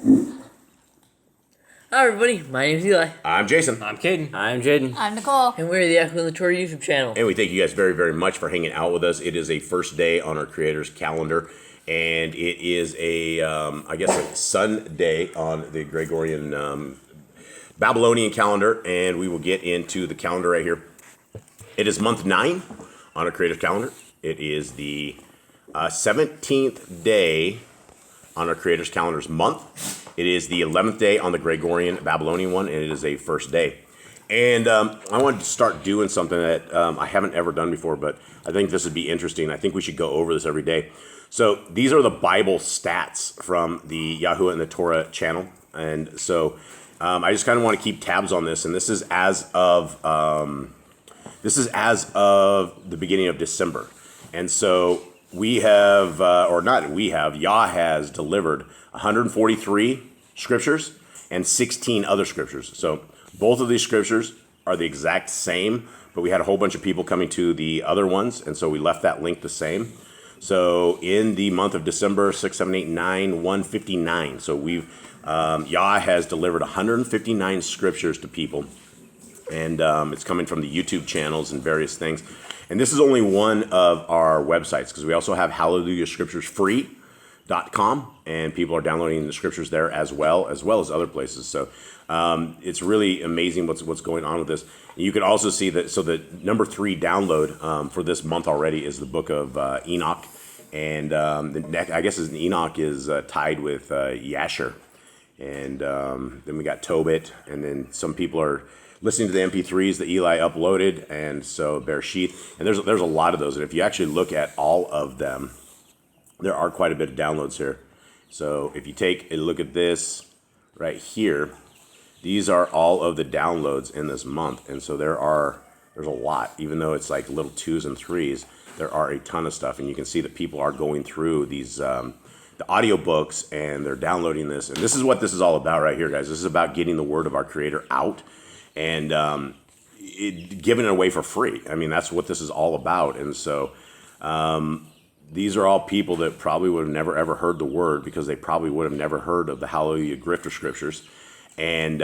Hi everybody, my name is Eli. I'm Jason. I'm Caden. I'm Jaden. I'm Nicole. And we're the Yahushua and the Torah YouTube channel. And we thank you guys very, very much for hanging out with us. It is a first day on our Creator's calendar, and it is a Sunday on the Gregorian Babylonian calendar, and we will get into the calendar right here. It is month 9 on our Creator's calendar. It is the 17th day on our Creator's calendar's month. It is the 11th day on the Gregorian Babylonian one, and it is a first day. And I wanted to start doing something that I haven't ever done before, but I think this would be interesting. I think we should go over this every day. So these are the Bible stats from the Yahushua and the Torah channel. And so I just kind of want to keep tabs on this. And this is as of the beginning of December. And so we have, Yah has delivered 143 scriptures and 16 other scriptures. So both of these scriptures are the exact same, but we had a whole bunch of people coming to the other ones, and so we left that link the same. So in the month of December, 6, 7, 8, 9, 159. So we've, Yah has delivered 159 scriptures to people, and it's coming from the YouTube channels and various things. And this is only one of our websites, because we also have Hallelujah Scriptures Free.com, and people are downloading the scriptures there as well as other places. So it's really amazing what's going on with this. You can also see that. So the number 3 download for this month already is the book of Enoch, and Enoch is tied with Yasher, and then we got Tobit, and then some people are listening to the MP3s that Eli uploaded, and so Bereshith, and there's a lot of those. And if you actually look at all of them, there are quite a bit of downloads here. So if you take a look at this right here, these are all of the downloads in this month. And so there's a lot, even though it's like little 2s and 3s, there are a ton of stuff. And you can see that people are going through these, the audiobooks, and they're downloading this. And this is what this is all about right here, guys. This is about getting the word of our Creator out and giving it away for free. I mean, that's what this is all about. And so, these are all people that probably would have never ever heard the word, because they probably would have never heard of the Hallelujah Grifter Scriptures. And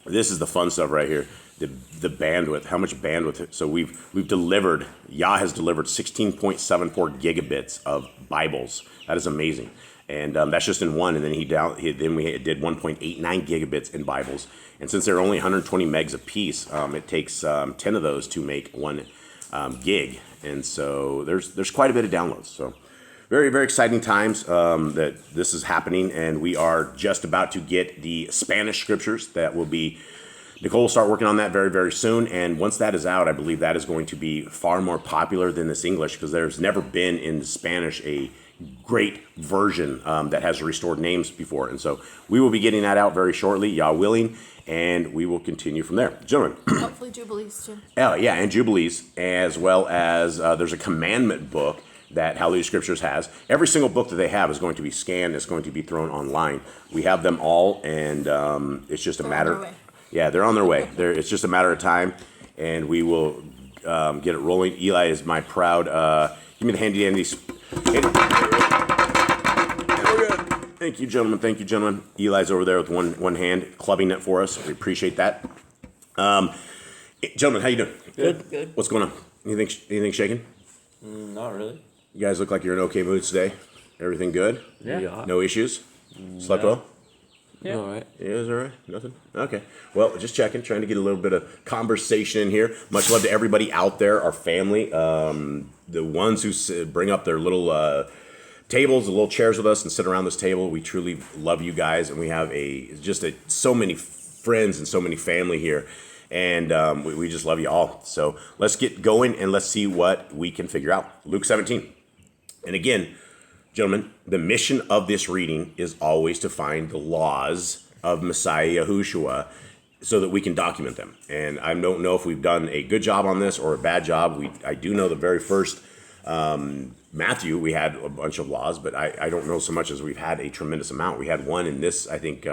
this is the fun stuff right here. The bandwidth, how much bandwidth. So we've delivered, Yah has delivered 16.74 gigabits of Bibles. That is amazing. And that's just in one. And then we did 1.89 gigabits in Bibles. And since they're only 120 megs a piece, it takes 10 of those to make 1 gig. And so there's quite a bit of downloads. So very, very exciting times that this is happening. And we are just about to get the Spanish scriptures. That will be, Nicole will start working on that very, very soon. And once that is out, I believe that is going to be far more popular than this English, because there's never been in Spanish a great version that has restored names before. And so we will be getting that out very shortly, Yah willing. And we will continue from there. Gentlemen. Hopefully Jubilees too. Oh, yeah, and Jubilees, as well as there's a commandment book that Hallelujah Scriptures has. Every single book that they have is going to be scanned. It's going to be thrown online. We have them all, and it's just a matter. Yeah, they're on their way. It's just a matter of time, and we will get it rolling. Eli is my proud. Give me the handy dandy. Thank you, gentlemen. Thank you, gentlemen. Eli's over there with one hand clubbing it for us. We appreciate that. Gentlemen, how you doing? Good. What's going on? Anything shaking? Not really. You guys look like you're in okay mood today. Everything good? Yeah. No issues? Slept well? Yeah. All right. Yeah, is that right? Nothing? Okay. Well, just checking, trying to get a little bit of conversation in here. Much love to everybody out there, our family, the ones who bring up their little tables, the little chairs with us and sit around this table. We truly love you guys, and we have so many friends and so many family here, and we just love you all. So let's get going, and let's see what we can figure out. Luke 17. And again, gentlemen, the mission of this reading is always to find the laws of Messiah Yahushua so that we can document them. And I don't know if we've done a good job on this or a bad job. I do know the very first Matthew, we had a bunch of laws, but I don't know so much as we've had a tremendous amount. We had one in this, I think,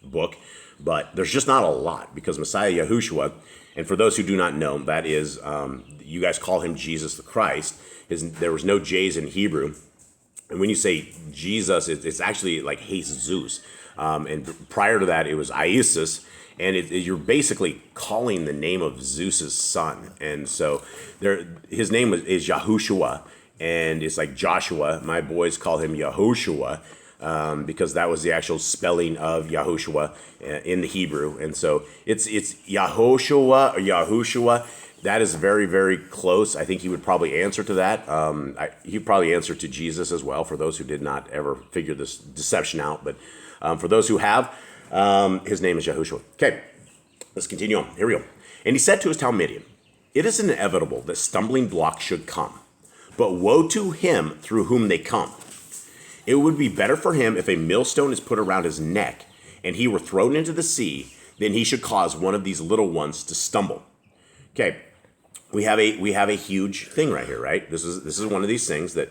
book, but there's just not a lot, because Messiah Yahushua, and for those who do not know, that is, you guys call him Jesus the Christ. There was no J's in Hebrew, And when you say Jesus, it's actually like Jesus. And prior to that, it was Isis. And you're basically calling the name of Zeus's son. And so his name is Yahushua. And it's like Joshua. My boys call him Yahushua because that was the actual spelling of Yahushua in the Hebrew. And so it's Yahushua or Yahushua. That is very, very close. I think he would probably answer to that. He'd probably answer to Jesus as well, for those who did not ever figure this deception out. But for those who have, his name is Yahushua. Okay, let's continue on. Here we go. And he said to his Talmudian, "It is inevitable that stumbling blocks should come, but woe to him through whom they come. It would be better for him if a millstone is put around his neck and he were thrown into the sea than he should cause one of these little ones to stumble." Okay. We have a huge thing right here, right? This is one of these things that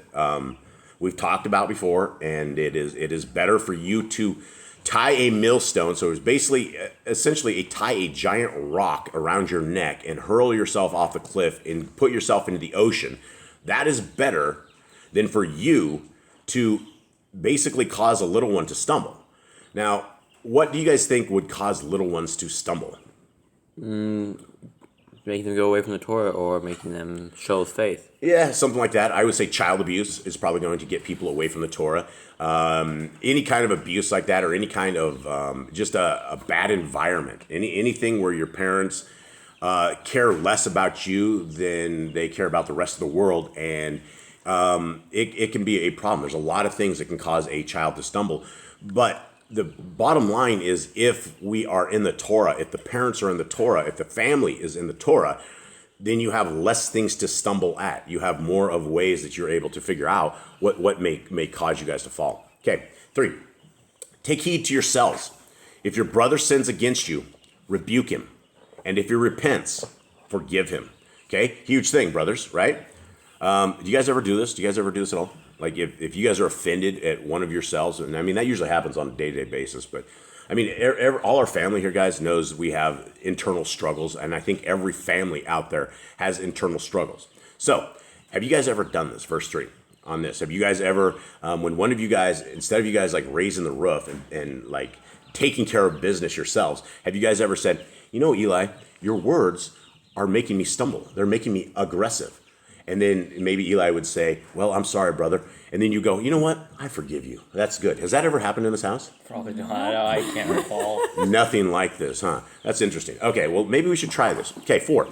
we've talked about before, and it is better for you to tie a millstone. So it's basically, essentially, tie a giant rock around your neck and hurl yourself off the cliff and put yourself into the ocean. That is better than for you to basically cause a little one to stumble. Now, what do you guys think would cause little ones to stumble? Making them go away from the Torah or making them show faith. Yeah, something like that. I would say child abuse is probably going to get people away from the Torah. Any kind of abuse like that, or any kind of just a bad environment. Anything where your parents care less about you than they care about the rest of the world. And it can be a problem. There's a lot of things that can cause a child to stumble. But the bottom line is, if we are in the Torah, if the parents are in the Torah, if the family is in the Torah, then you have less things to stumble at. You have more of ways that you're able to figure out what may cause you guys to fall. Okay, 3. Take heed to yourselves. If your brother sins against you, rebuke him. And if he repents, forgive him. Okay, huge thing, brothers, right? Do you guys ever do this? Do you guys ever do this at all? Like if you guys are offended at one of yourselves, and I mean, that usually happens on a day-to-day basis, but I mean, all our family here, guys, knows we have internal struggles, and I think every family out there has internal struggles. So have you guys ever done this? Verse 3 on this. Have you guys ever, when one of you guys, instead of you guys like raising the roof and like taking care of business yourselves, have you guys ever said, you know, Eli, your words are making me stumble. They're making me aggressive. And then maybe Eli would say, well, I'm sorry, brother. And then you go, you know what? I forgive you. That's good. Has that ever happened in this house? Probably not. I can't recall. Nothing like this, huh? That's interesting. Okay, well, maybe we should try this. Okay, 4.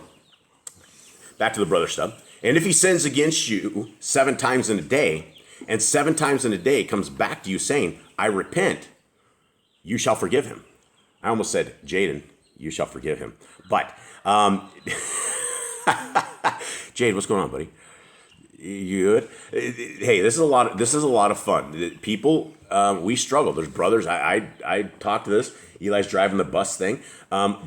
Back to the brother stub. And if he sins against you 7 times in a day, and 7 times in a day comes back to you saying, I repent, you shall forgive him. I almost said, Jaden, you shall forgive him. But, Jade, what's going on, buddy? You good? Hey, this is a lot of fun. People, we struggle. There's brothers. I talked to this. Eli's driving the bus thing.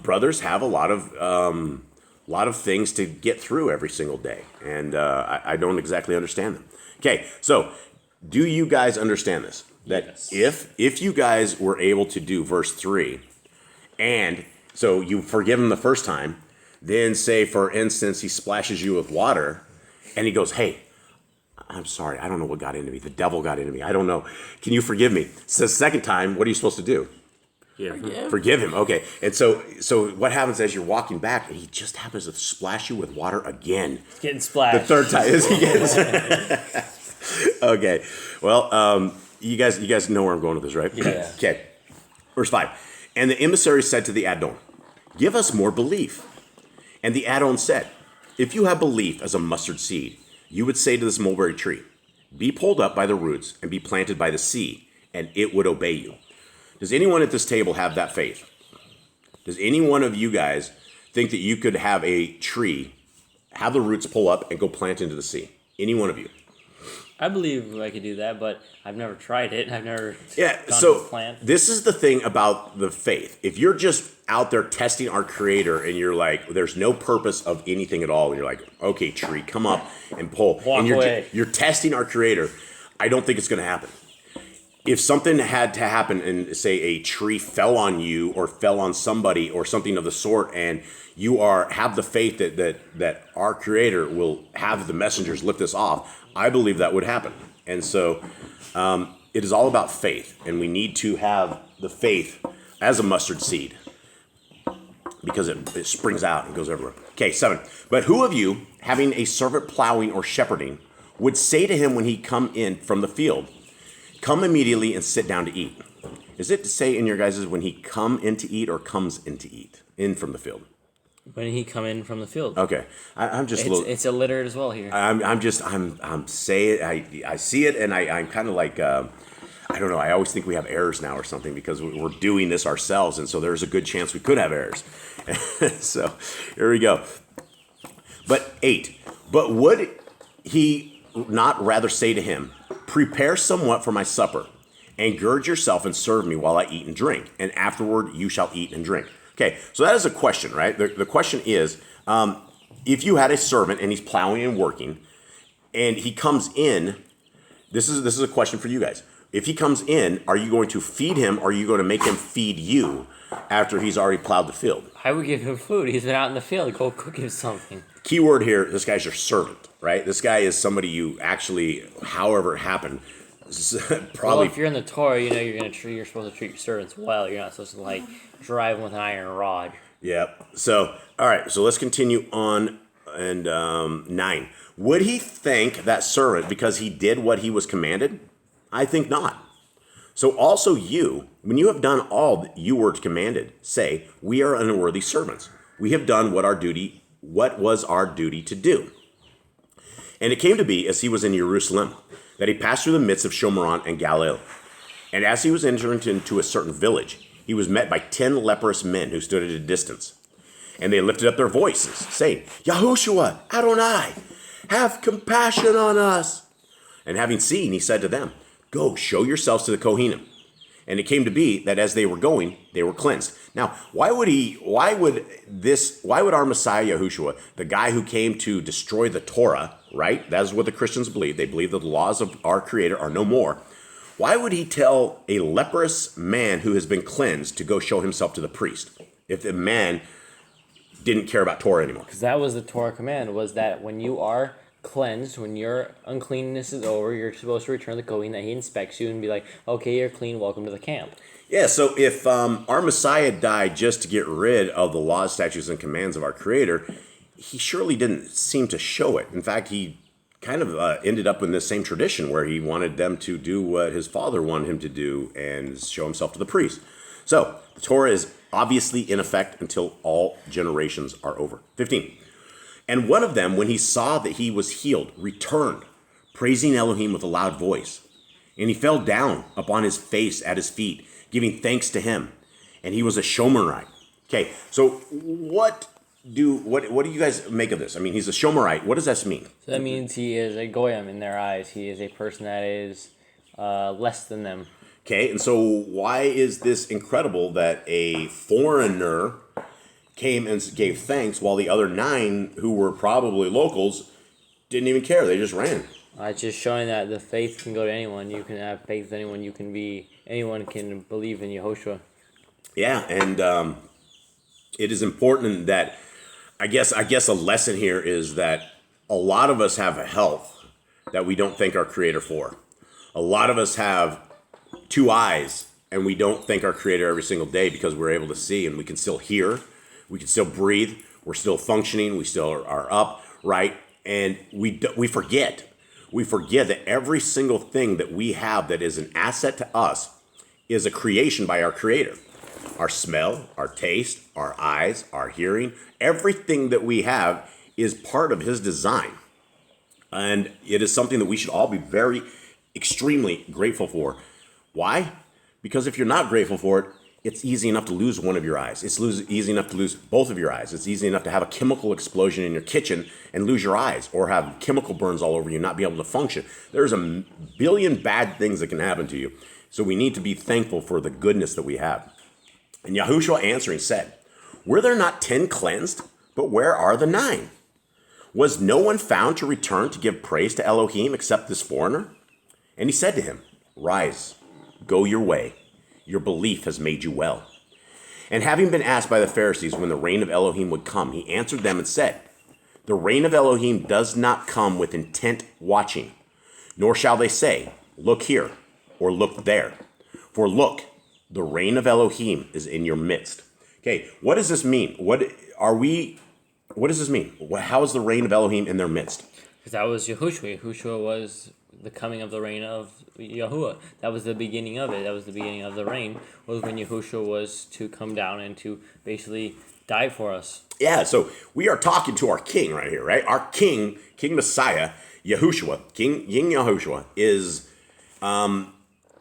Brothers have a lot of things to get through every single day, and I don't exactly understand them. Okay, so do you guys understand this? That yes. if you guys were able to do verse 3, and so you forgive him the first time, then say, for instance, he splashes you with water, and he goes, hey, I'm sorry, I don't know what got into me. The devil got into me. I don't know. Can you forgive me? So the second time, what are you supposed to do? Forgive him. Okay. And so what happens as you're walking back, and he just happens to splash you with water again. It's getting splashed. The third time is he gets. Okay. Well, you guys know where I'm going with this, right? Yeah. Okay. Verse 5. And the emissary said to the Adon, give us more belief. And the Adon said, if you have belief as a mustard seed, you would say to this mulberry tree, be pulled up by the roots and be planted by the sea, and it would obey you. Does anyone at this table have that faith? Does any one of you guys think that you could have a tree, have the roots pull up and go plant into the sea? Any one of you? I believe I could do that, but I've never tried it. I've never gone to plant. This is the thing about the faith. If you're just out there testing our Creator and you're like, there's no purpose of anything at all, and you're like, okay, tree, come up and pull. Walk away. You're testing our Creator, I don't think it's going to happen. If something had to happen and say a tree fell on you or fell on somebody or something of the sort, and you have the faith that our Creator will have the messengers lift this off, I believe that would happen. And so it is all about faith, and we need to have the faith as a mustard seed because it springs out and goes everywhere. Okay, 7. But who of you, having a servant plowing or shepherding, would say to him when he come in from the field, come immediately and sit down to eat? Is it to say in your guys' when he come in to eat or comes in to eat, in from the field? When he come in from the field. Okay, I'm just it's illiterate as well here. I'm saying I see it, and I'm kind of like I don't know. I always think we have errors now or something because we're doing this ourselves, and so there's a good chance we could have errors. So here we go. But 8. But would he not rather say to him, prepare somewhat for my supper, and gird yourself and serve me while I eat and drink, and afterward you shall eat and drink. Okay, so that is a question, right? The question is, if you had a servant and he's plowing and working, and he comes in, this is a question for you guys. If he comes in, are you going to feed him, or are you going to make him feed you after he's already plowed the field? I would give him food. He's been out in the field. Go cook him something. Key word here, this guy's your servant, right? This guy is somebody you actually, however it happened, probably. Well, if you're in the Torah, you know you're supposed to treat your servants well. You're not supposed to like drive them with an iron rod. Yeah. So, all right. So let's continue on. And 9. Would he thank that servant because he did what he was commanded? I think not. So also you, when you have done all that you were commanded, say, we are unworthy servants. We have done what was our duty to do. And it came to be, as he was in Jerusalem, that he passed through the midst of Shomeron and Galilee. And as he was entering into a certain village, he was met by 10 leprous men who stood at a distance. And they lifted up their voices, saying, Yahushua, Adonai, have compassion on us. And having seen, he said to them, go, show yourselves to the Kohanim. And it came to be that as they were going, they were cleansed. Now, why would our Messiah Yahushua, the guy who came to destroy the Torah, right? That is what the Christians believe. They believe that the laws of our Creator are no more. Why would he tell a leprous man who has been cleansed to go show himself to the priest if the man didn't care about Torah anymore? Because that was the Torah command, was that when you are cleansed, when your uncleanness is over, you're supposed to return to the Kohen, that he inspects you and be like, okay, you're clean, welcome to the camp. Yeah, so if our Messiah died just to get rid of the laws, statutes, and commands of our Creator, he surely didn't seem to show it. In fact, he kind of ended up in this same tradition where he wanted them to do what his father wanted him to do and show himself to the priest. So the Torah is obviously in effect until all generations are over. 15. And one of them, when he saw that he was healed, returned, praising Elohim with a loud voice. And he fell down upon his face at his feet, giving thanks to him. And he was a Shomerite. Okay, so what do you guys make of this? I mean, he's a Shomerite. What does that mean? So that means he is a goyim in their eyes. He is a person that is less than them. Okay, and so why is this incredible that a foreigner came and gave thanks while the other 9 who were probably locals didn't even care? They just ran. It's just showing that the faith can go to anyone. You can have faith in anyone. Anyone can believe in Yahushua. Yeah, and it is important that I guess a lesson here is that a lot of us have a health that we don't thank our Creator for. A lot of us have 2 eyes and we don't thank our Creator every single day because we're able to see and we can still hear, we can still breathe, we're still functioning, we still are up, right? And we forget. We forget that every single thing that we have that is an asset to us is a creation by our Creator. Our smell, our taste, our eyes, our hearing, everything that we have is part of His design. And it is something that we should all be very, extremely grateful for. Why? Because if you're not grateful for it, it's easy enough to lose one of your eyes. It's easy enough to lose both of your eyes. It's easy enough to have a chemical explosion in your kitchen and lose your eyes, or have chemical burns all over you and not be able to function. There's a billion bad things that can happen to you. So we need to be thankful for the goodness that we have. And Yahushua answering said, were there not 10 cleansed? But where are the 9? Was no one found to return to give praise to Elohim except this foreigner? And he said to him, rise, go your way. Your belief has made you well. And having been asked by the Pharisees when the reign of Elohim would come, he answered them and said, the reign of Elohim does not come with intent watching, Nor shall they say, look here, or look there. For look, the reign of Elohim is in your midst. Okay, what does this mean? What does this mean? How is the reign of Elohim in their midst? Because that was Yahushua. Yahushua was the coming of the reign of Yahuwah. That was the beginning of it. That was the beginning of the reign, was when Yahushua was to come down and to basically die for us. Yeah, so we are talking to our king right here, right? Our king, King Messiah, Yahushua, King Yahushua is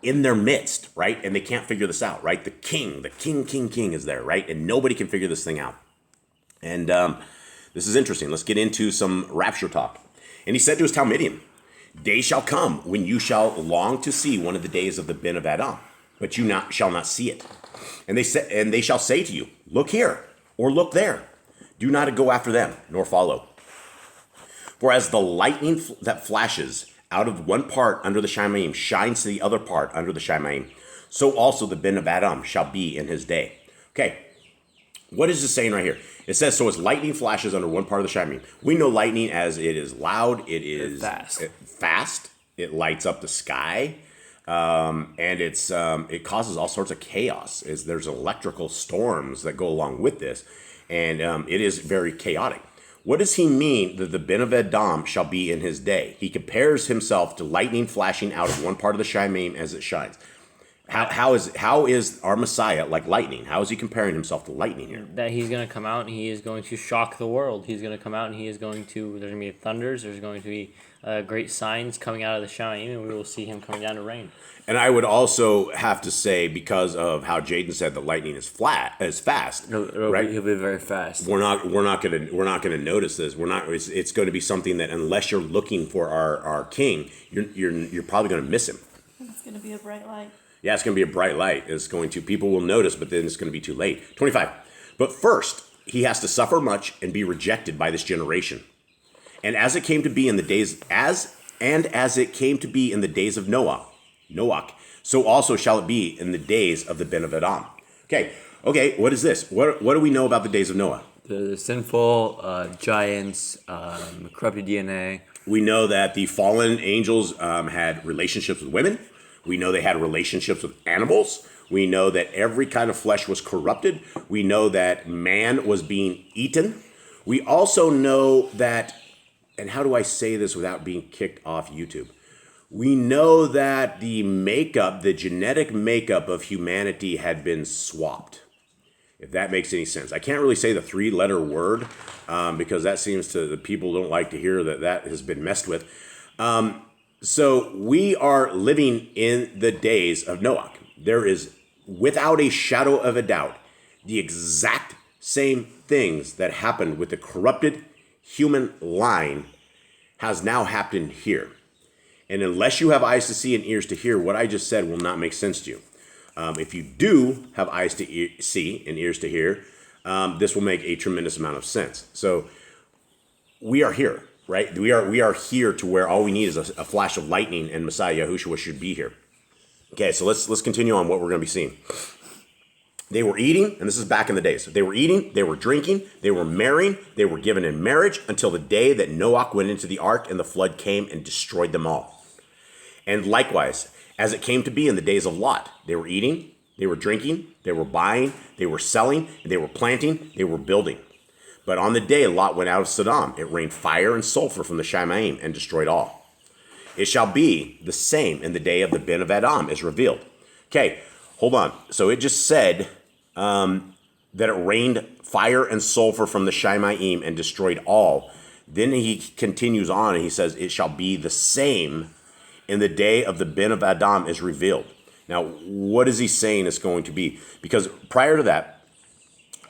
in their midst, right? And they can't figure this out, right? The king is there, right? And nobody can figure this thing out. And this is interesting. Let's get into some rapture talk. And he said to his Talmudim, days shall come when you shall long to see one of the days of the Ben of Adam, but you shall not see it. And they shall say to you, look here, or look there. Do not go after them, nor follow. For as the lightning that flashes out of one part under the Shamayim shines to the other part under the Shamayim, so also the Ben of Adam shall be in his day. Okay, what is this saying right here? It says, so as lightning flashes under one part of the Shamayim. We know lightning as it is loud, it is fast, it lights up the sky, and it causes all sorts of chaos. There's electrical storms that go along with this, and it is very chaotic. What does he mean that the Ben of Adam shall be in his day? He compares himself to lightning flashing out of one part of the Shamayim as it shines. How is our Messiah like lightning? How is he comparing himself to lightning here? That he's going to come out and he is going to shock the world. He's going to come out and there's going to be thunders, there's going to be great signs coming out of the Shamayim, and we will see him coming down to rain. And I would also have to say, because of how Jaden said that lightning is fast, right? He'll be very fast. We're not gonna notice this. It's going to be something that, unless you're looking for our king, you're probably going to miss him. It's going to be a bright light. Yeah, it's going to be a bright light. People will notice, but then it's going to be too late. 25. But first, he has to suffer much and be rejected by this generation. And as it came to be in the days, as it came to be in the days of Noah, so also shall it be in the days of the Ben of Adam. Okay, what is this? What do we know about the days of Noah? The sinful giants, corrupted DNA. We know that the fallen angels had relationships with women. We know they had relationships with animals. We know that every kind of flesh was corrupted. We know that man was being eaten. We also know that, and how do I say this without being kicked off YouTube? We know that the genetic makeup of humanity had been swapped, if that makes any sense. I can't really say the 3-letter word because that seems to, the people don't like to hear that has been messed with. So we are living in the days of Noah. There is, without a shadow of a doubt, the exact same things that happened with the corrupted human line has now happened here. And unless you have eyes to see and ears to hear, what I just said will not make sense to you. If you do have eyes to see and ears to hear, this will make a tremendous amount of sense. So we are here. Right? We are here to where all we need is a flash of lightning, and Messiah Yahushua should be here. Okay, so let's continue on what we're going to be seeing. They were eating, and this is back in the days. They were eating, they were drinking, they were marrying, they were given in marriage until the day that Noah went into the ark and the flood came and destroyed them all. And likewise, as it came to be in the days of Lot, they were eating, they were drinking, they were buying, they were selling, they were planting, they were building. But on the day Lot went out of Sodom, it rained fire and sulfur from the Shamayim and destroyed all. It shall be the same in the day of the Ben of Adam is revealed. Okay, hold on. So it just said that it rained fire and sulfur from the Shamayim and destroyed all. Then he continues on and he says, it shall be the same in the day of the Ben of Adam is revealed. Now, what is he saying it's going to be? Because prior to that,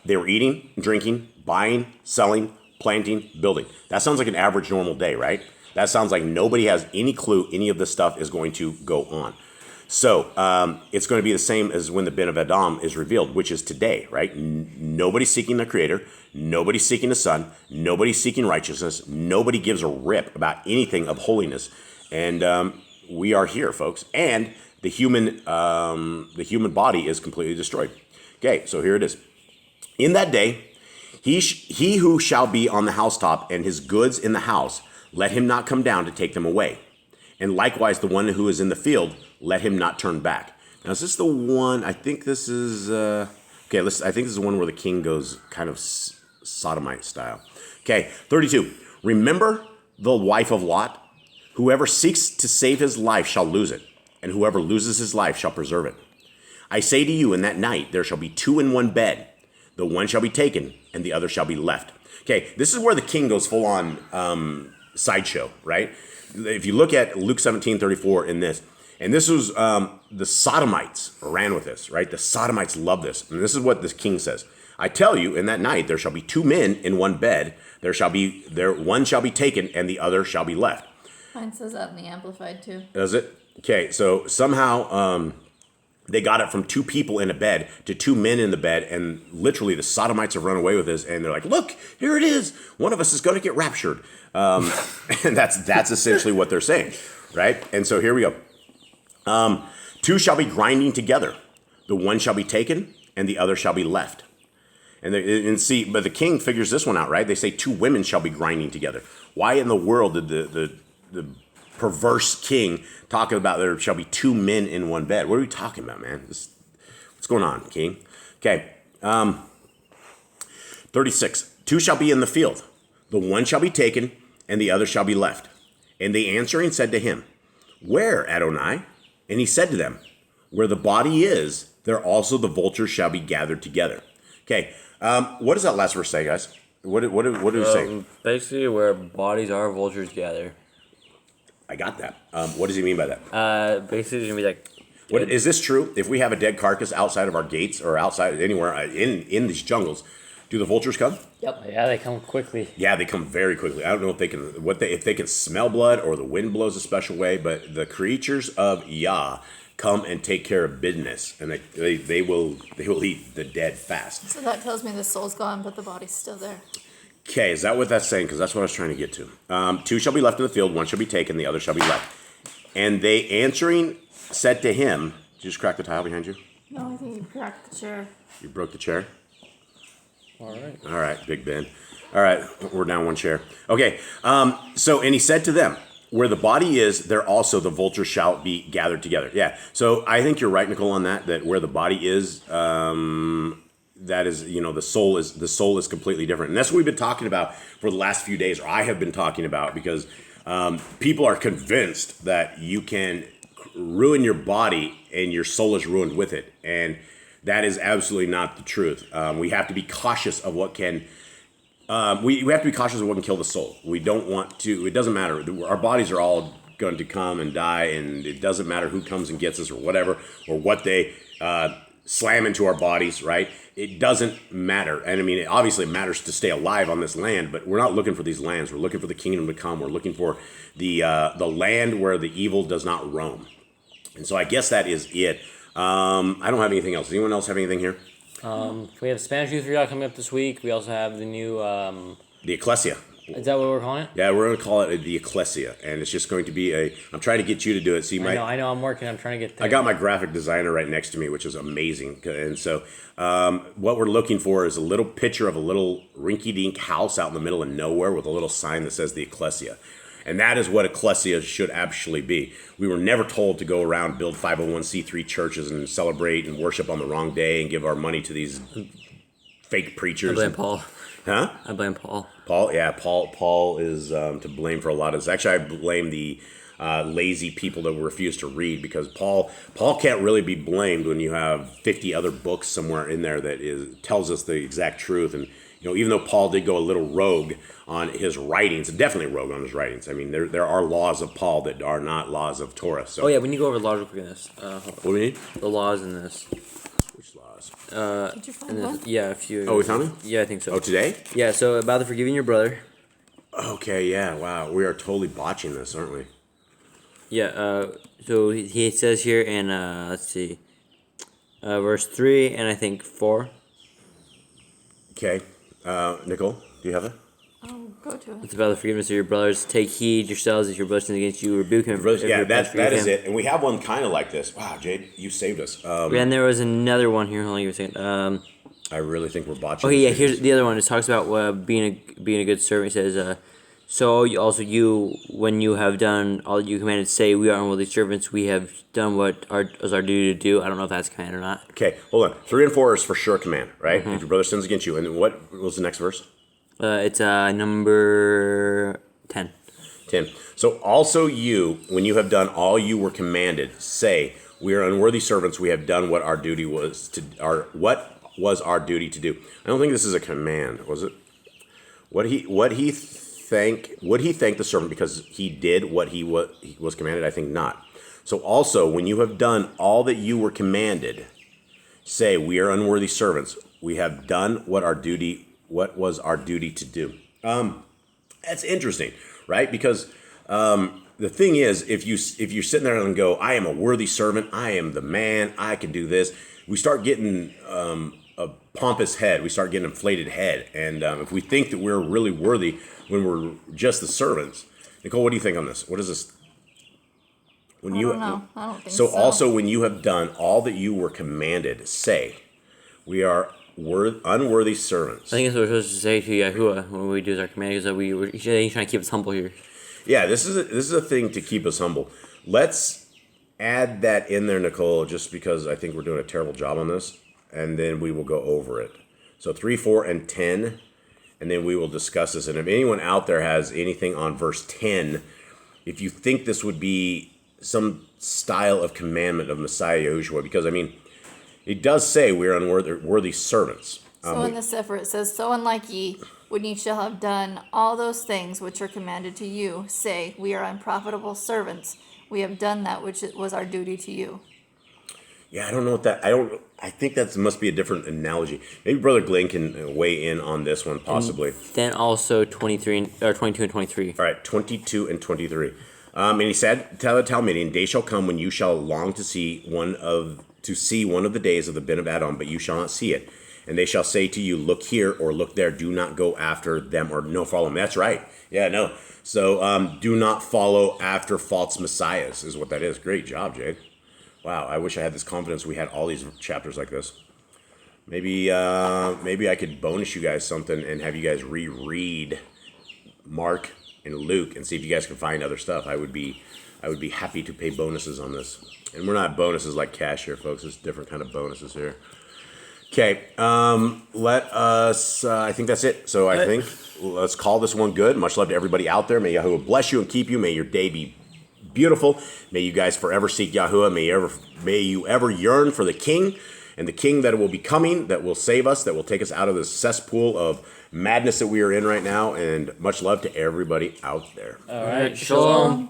they were eating, drinking, buying, selling, planting, building. That sounds like an average normal day, right? That sounds like nobody has any clue any of this stuff is going to go on. So it's going to be the same as when the Ben of Adam is revealed, which is today, right? Nobody's seeking the Creator. Nobody's seeking the Son. Nobody's seeking righteousness. Nobody gives a rip about anything of holiness. And we are here, folks. And the human body is completely destroyed. Okay, so here it is. In that day, he who shall be on the housetop and his goods in the house, let him not come down to take them away. And likewise, the one who is in the field, let him not turn back. Now, is this the one? I think this is okay. I think this is the one where the king goes kind of sodomite style. Okay, 32. Remember the wife of Lot. Whoever seeks to save his life shall lose it, and whoever loses his life shall preserve it. I say to you, in that night there shall be two in one bed. The one shall be taken, and the other shall be left. Okay, this is where the king goes full on sideshow, right? If you look at Luke 17:34 in this, and this was the Sodomites ran with this, right? The Sodomites love this. And this is what this king says. I tell you, in that night there shall be two men in one bed. One shall be taken, and the other shall be left. Mine says that in the Amplified too. Does it? Okay, so somehow they got it from two people in a bed to two men in the bed, and literally the Sodomites have run away with this, and they're like, look, here it is. One of us is going to get raptured. And that's essentially what they're saying, right? And so here we go. Two shall be grinding together. The one shall be taken, and the other shall be left. And see, but the king figures this one out, right? They say two women shall be grinding together. Why in the world did the perverse king talking about there shall be two men in one bed? What are we talking about, man? What's going on, king? Okay, 36. Two shall be in the field. The one shall be taken, and the other shall be left. And they answering said to him, where, Adonai? And he said to them, where the body is, there also the vultures shall be gathered together. Okay, what does that last verse say, guys? What do we say? Basically, where bodies are, vultures gather. I got that. What does he mean by that? Basically, it's gonna be like. What is this true? If we have a dead carcass outside of our gates or outside anywhere in these jungles, do the vultures come? Yep. Yeah, they come quickly. Yeah, they come very quickly. I don't know if they can if they can smell blood or the wind blows a special way, but the creatures of Yah come and take care of business, and they will eat the dead fast. So that tells me the soul's gone, but the body's still there. Okay, is that what that's saying? Because that's what I was trying to get to. Two shall be left in the field, one shall be taken, the other shall be left. And they answering said to him, did you just crack the tile behind you? No, I think you cracked the chair. You broke the chair? All right, Big Ben. All right, we're down one chair. Okay, and he said to them, where the body is, there also the vultures shall be gathered together. Yeah, so I think you're right, Nicole, on that where the body is, that is, the soul is completely different. And that's what we've been talking about for the last few days, or I have been talking about, because people are convinced that you can ruin your body and your soul is ruined with it. And that is absolutely not the truth. We have to be cautious of what can... we have to be cautious of what can kill the soul. We don't want to... It doesn't matter. Our bodies are all going to come and die, and it doesn't matter who comes and gets us or whatever, or what they slam into our bodies, right? It doesn't matter. And I mean, obviously it matters to stay alive on this land, but we're not looking for these lands. We're looking for the kingdom to come. We're looking for the land where the evil does not roam. And so I guess that is it. I don't have anything else. Does anyone else have anything here? We have Spanish Youth Real coming up this week. We also have the new... The Ecclesia. Is that what we're calling it? Yeah, we're going to call it the Ecclesia, and it's just going to be I'm trying to get you to do it. See, I know. I'm working. I'm trying to get there. I got my graphic designer right next to me, which is amazing. And so, what we're looking for is a little picture of a little rinky-dink house out in the middle of nowhere with a little sign that says the Ecclesia. And that is what Ecclesia should actually be. We were never told to go around, build 501c3 churches and celebrate and worship on the wrong day and give our money to these fake preachers. I blame Paul. Huh? I blame Paul. Paul is to blame for a lot of this. Actually, I blame the lazy people that refuse to read, because Paul can't really be blamed when you have 50 other books somewhere in there that tells us the exact truth. And even though Paul did go a little rogue on his writings, definitely rogue on his writings. I mean, there are laws of Paul that are not laws of Torah. So. Oh yeah, we need to go over the laws real quick in this. What do we need? The laws in this. Which laws? Did you find one? Yeah, a few. Oh, we found it? Yeah, I think so. Oh, today? Yeah, so about the forgiving your brother. Okay, yeah, wow. We are totally botching this, aren't we? Yeah, so he says here in, let's see, verse 3 and I think 4. Okay. Nicole, do you have it? I'll go to it. It's about the forgiveness of your brothers. Take heed yourselves if your brother sins against you, rebuke him. Yeah, that is it. And we have one kind of like this. Wow, Jade, you saved us. And there was another one here. Hold on, give me a second. I really think we're botching. Okay, yeah, here's the other one. It talks about being a good servant. It says, So when you have done all you commanded, say, we are unworthy servants, we have done what is our duty to do. I don't know if that's command or not. Okay, hold on. 3 and 4 is for sure command, right? If your brother sins against you. And then what was the next verse? It's number 10. 10. So also you, when you have done all you were commanded, say, we are unworthy servants. We have done what our duty was what was our duty to do. I don't think this is a command, was it? Would he thank the servant because he did what he was commanded? I think not. So also, when you have done all that you were commanded, say, we are unworthy servants. We have done what was our duty to do. That's interesting, right? Because the thing is, if you're sitting there and go, I am a worthy servant, I am the man, I can do this, we start getting a pompous head. We start getting an inflated head. And if we think that we're really worthy when we're just the servants. Nicole, what do you think on this? What is this? I don't know. I don't think so. So also, when you have done all that you were commanded, say, we are unworthy servants. I think that's what we're supposed to say to Yahuwah when we do our command, is that he's trying to keep us humble here. Yeah, this is a thing to keep us humble. Let's add that in there, Nicole, just because I think we're doing a terrible job on this, and then we will go over it. So 3, 4, and 10, and then we will discuss this. And if anyone out there has anything on verse 10, if you think this would be some style of commandment of Messiah Yahushua, because, I mean, it does say we are unworthy servants. So in the Sefer it says, so unlike ye, when ye shall have done all those things which are commanded to you, say, we are unprofitable servants. We have done that which was our duty to you. Yeah, I don't know what that. I think that must be a different analogy. Maybe Brother Glenn can weigh in on this one, possibly. And then also 22 and 23. All right, 22 and 23. And he said, "Tell the Talmudian, day shall come when you shall long to see one of the days of the bin of Adam, but you shall not see it. And they shall say to you, look here or look there. Do not go after them or no follow them." That's right. Yeah, no. So do not follow after false messiahs is what that is. Great job, Jade. Wow, I wish I had this confidence we had all these chapters like this. Maybe I could bonus you guys something and have you guys reread Mark and Luke and see if you guys can find other stuff. I would be happy to pay bonuses on this. And we're not bonuses like cash here, folks. It's different kind of bonuses here. Okay, let us, I think that's it. So I think let's call this one good. Much love to everybody out there. May Yahuwah bless you and keep you. May your day be beautiful. May you guys forever seek Yahuwah. May you ever yearn for the King and the King that will be coming, that will save us, that will take us out of this cesspool of madness that we are in right now. And much love to everybody out there. All right, shalom.